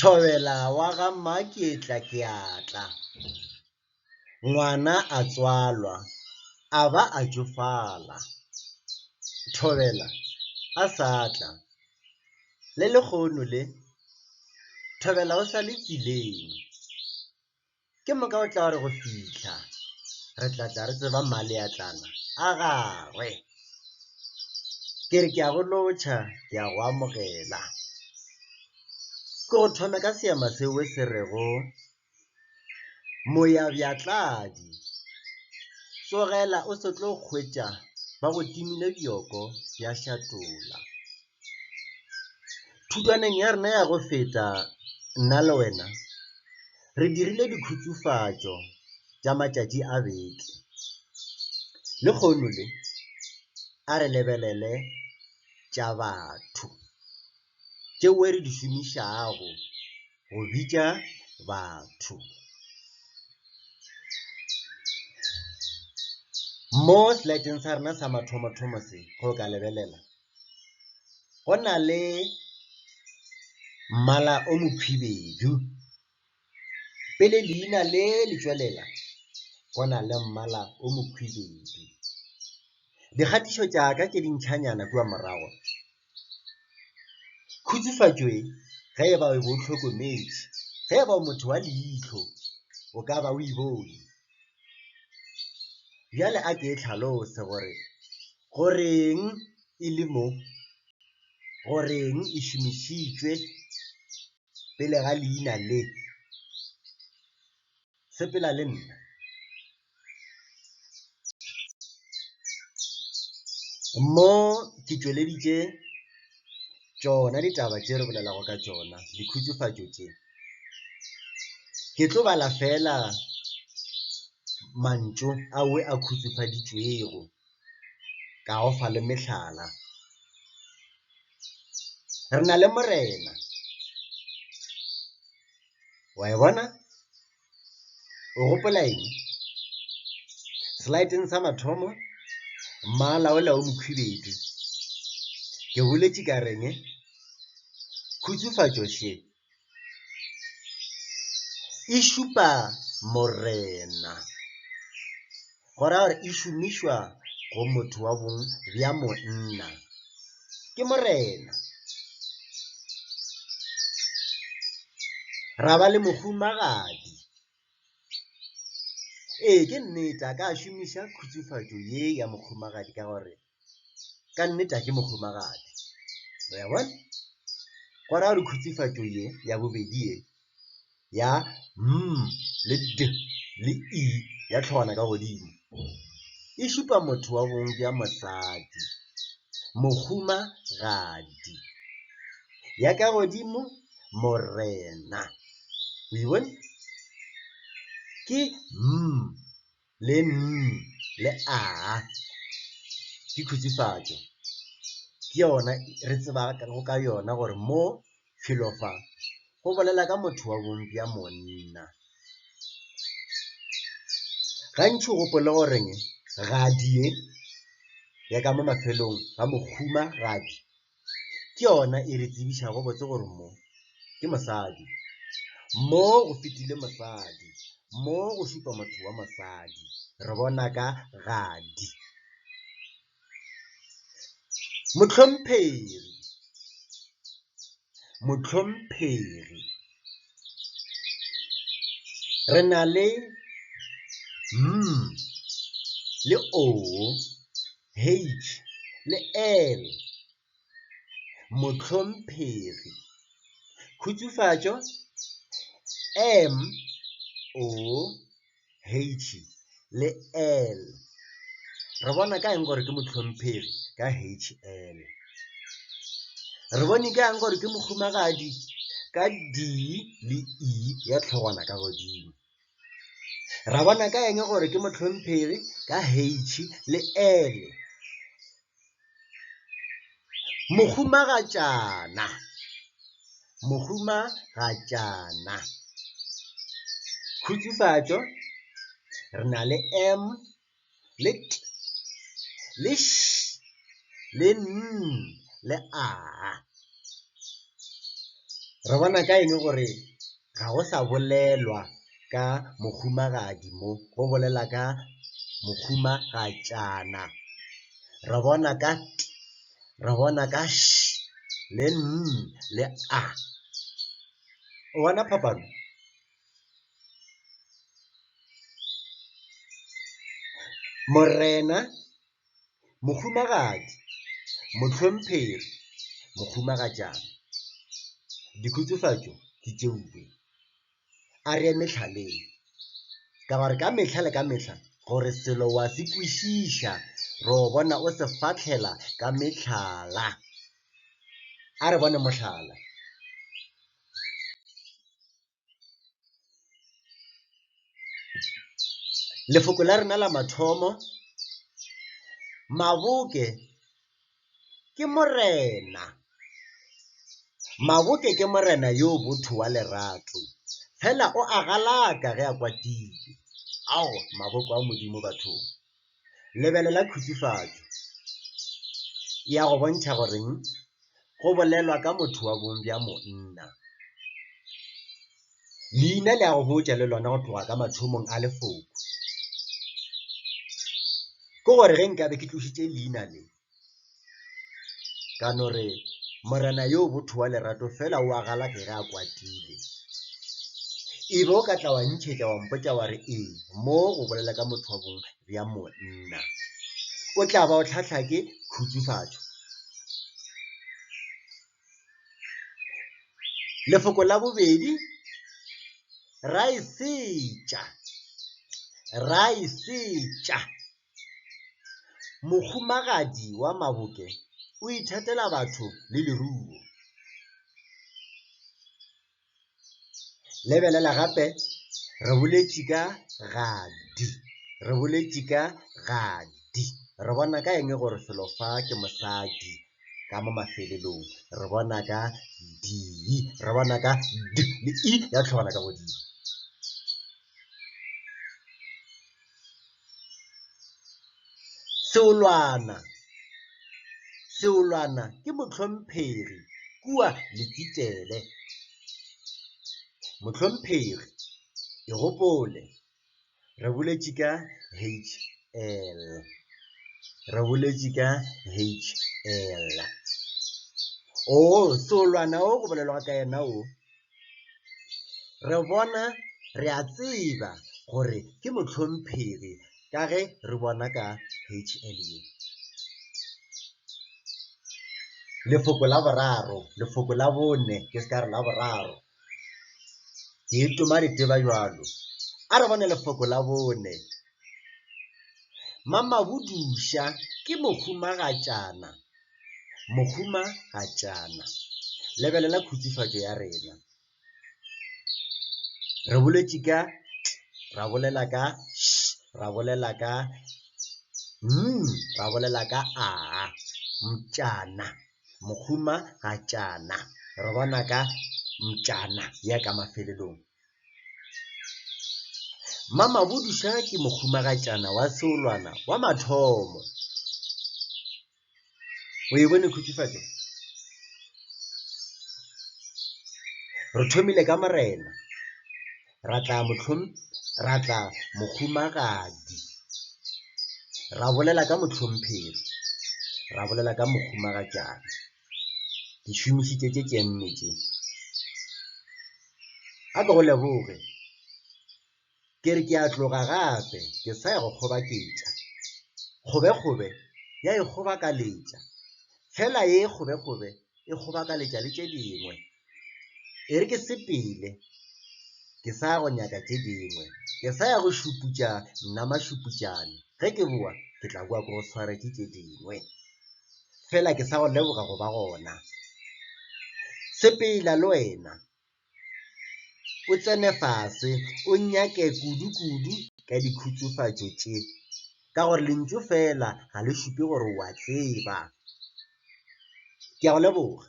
Thobela wa ga Maketla ke atla. Ngwana a tswalwa, a ba a tsofala. Thobela a sa tla. Le lekgono le, Thobela o sa le tseleng. Ke moka o tla re go fihla. Re tla re tseba mmale ya tlana. A gagwe. Ke re ke a go lotšha, ke a go amogela. Ke go thome ka seema seo se rego moya bjatladi. Tsogela o se tlo kgwetša ba go timile dioko ya šatola. Thutwaneng ya rena ya go feta nna le wena re dirile dikhutsofatšo tša matšatši a beke. Le kgono le a re lebelele tša batho tšeo re di šomišago go bitša batho. Mo slideng sa rena sa mathomo se go ka lebelela go na le mmala o mokhwibedu, pele leina le le tšwelela go na le mmala o mokhwibedu. Dikgatišo tša ka ke dintšhanyana kua morago. Khutsofatšo e ge e ba o bo hlokometše, ge e ba motho wa leihlo o ka ba o e bone. Bjale a ke e tlhalose gore goreng e le mo, goreng e šomišitšwe pele ga leina le sepela le nna. Mo ke tšweleditše tšona ditaba tše re bolelago ka tšona, dikhutsofatšo tše. Ke tlo bala fela mantšu awe a khutsofaditšwego ka go fa le mehlala. Re na le morena, wa e bona? O gopola eng? Slideng sa mathomo, mmala o la o mokhwibedu. Ke boletše ka reng khutsofatšo še e šupa morena, go raya gore e šomišwa go motho wa bong bja monna. Ke morena. Ra ba le mohumagadi. Ee, ke nnete a ka šomiša khutsofatšo ye ya mohumagadi ka gore ka nnete ke mohumagadi. Ya bona? Go raya gore khutsofatšo ye ya bobedi ye ya le d le e ya tlhogwana ka godimo e šupa motho wa bong bja mosadi, mohumagadi. Ya ka godimo morena. O e bone? Ke le le a ke khutsofatšo. Ke yona re tseba ka yona gore mo filofa go bolela ka motho wa bong bja monna. Gantši o gopole goreng gadi ye ya ka mo mafelong ga mohumagadi ke yona e re tsebišago botse gore mo ke mosadi, mo go fetile mosadi, mo go šupa motho wa mosadi re bona ka gadi. Mohlomphegi, mohlomphegi. Re na le le o, h le l. Mohlomphegi. Khutsofatšo m o h le l. Re bona ka eng gore ke mohlomphegi ka h l. Re bone ka eng gore ke mohumagadi ka d le e ya tlhogwana ka godimo. Ra bona ka eng gore ke mohlomphegi ka h le l. Mohumagatšana, mohumagatšana. Khutsofatšo re na le m le t le š le n le a. re bona ka eng gore ga go sa bolelwa ka mokhumagadi mo, go bolela ka mokhumagatšana. Re bona ka t, re bona ka sh, le n, le a. O bona phapano? Morena, mokhumagadi, mohlomphegi, mokhumagatšana. Dikhutsofatšo ke tšeuwe. A re ye mehlaleng ka gore ka mehla le ka mehla gore selo wa se kwešiša re o bona o se fatlhela ka mehlala. A re bone mohlala. Lefoko la rena la mathomo, Maboke ke morena. Maboke ke morena yo botho wa lerato, fela o a galaka ge a kwatile. Ao, maboko a modimo bathong. Lebelela khutsofatšo ya go bontšha goreng go bolelwa ka motho wa bong bja monna. Leina le a go botša le lona go tloga ka mathomong a lefoko. Ke gore ge nkabe ke tlošitše leina le, ka no re morena yo botho wa lerato fela o a galaka ge a kwatile. Ebe o ka tla wa ntšhetša wa mpotša wa re ee, mo go bolela ka motho wa bong bja monna. O tla ba o tlhatlha ke khutsofatšo. Lefoko la bobedi, Raesetša. Raesetša. Mokhumagadi wa Maboke o ithatela batho le leruo. Lebelela gape, re boletše ka gadi. Re boletše ka gadi. Re bona ka eng gore felo fa ke mosadi ka mo mafelelong. Re bona ka di, re bona ka d le I ya tlhogana ka godimo. Seolwana. Seolwana ke mohlomphegi kua Lekitlele. Mohlomphegi, e gopole, re boletše ka HL. Re boletše ka HL. Oh, seolwana o go bolelwa ka yena o. Re bona, re a tseba gore ke mohlomphegi ka ge re bona ka HL. Lefoko la boraro, lefoko la bone, ke se ka re la boraro. Ke itoma diteba jwalo. A re bone lefoko la bone. Mamaboduša ke mokhumagatšana. Mokhumagatšana. Lebelela khutsofatšo ya rena. Re boletše ka t, ra bolela ka sh, ra bolela ka ra bolela ka a. Mtšana, mokhumagatšana. Re bona ka mtšana ya ka mafelelong. Mamaboduša ke mokhumagatšana wa seolwana wa mathomo. O e bone khutsofatšo? Re thomile ka morena, ra tla mokhumagadi, ra bolela ka mohlomphegi, ra bolela ka mokhumagatšana. Ke šomišitše tše nne tše. A ke go leboge, ke re ke a tloga gape ke sa ya go kgobaketša. Kgobe ya e kgobakaletša, fela ye kgobe e kgobakaletša le tše dingwe. E re ke sepele, ke sa go nyaka tše dingwe, ke sa ya go šuputša nna mašuputšane. Ge ke boa ke tla boa ke go swaretše tše dingwe, fela ke sa go leboga go ba gona. Sepela le wena o tsene fase, o nyake kudu ka dikhutsofatšo tše, ka gore lentšu fela ga le šupe gore o a tseba. Ke a go leboga.